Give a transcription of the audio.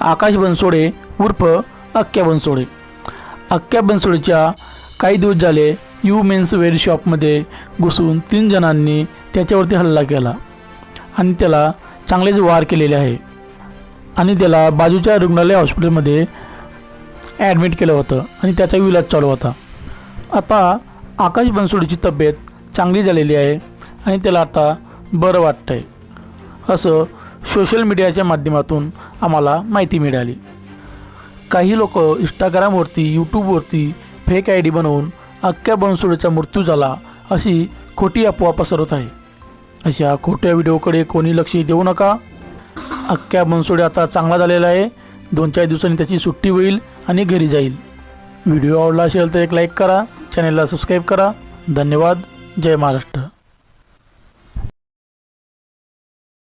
आकाश बनसोडे उर्फ अक्क्या बनसोडे. अक्क्या बनसोडेच्या काही दिवस झाले यू मेन्स वेअर शॉपमध्ये घुसून 3 जणांनी त्याच्यावरती हल्ला केला आणि त्याला चांगलेच वार केलेले आहे आणि त्याला बाजूच्या रुग्णालय हॉस्पिटलमध्ये ॲडमिट केलं होतं आणि त्याचा इलाज चालू होता. आता आकाश बनसोडेची तब्येत चांगली झालेली आहे आणि त्याला आता बरं वाटतं आहे असं सोशल मीडियाच्या माध्यमातून आम्हाला माहिती मिळाली. काही लोक इंस्टाग्रामवरती यूट्यूबवरती फेक आय डी बनवून अक्क्या बनसोडेचा मृत्यू झाला अशी खोटी अफवा पसरवत आहे. अशा खोट्या व्हिडिओकडे कोणी लक्ष देऊ नका. अक्क्या बनसोडे आता चांगला झालेला आहे. 2-4 दिवसांनी त्याची सुट्टी होईल आणि घरी जाईल. व्हिडिओ आवडला असेल तर एक लाईक करा, चॅनलला सबस्क्राईब करा. धन्यवाद. जय महाराष्ट्र.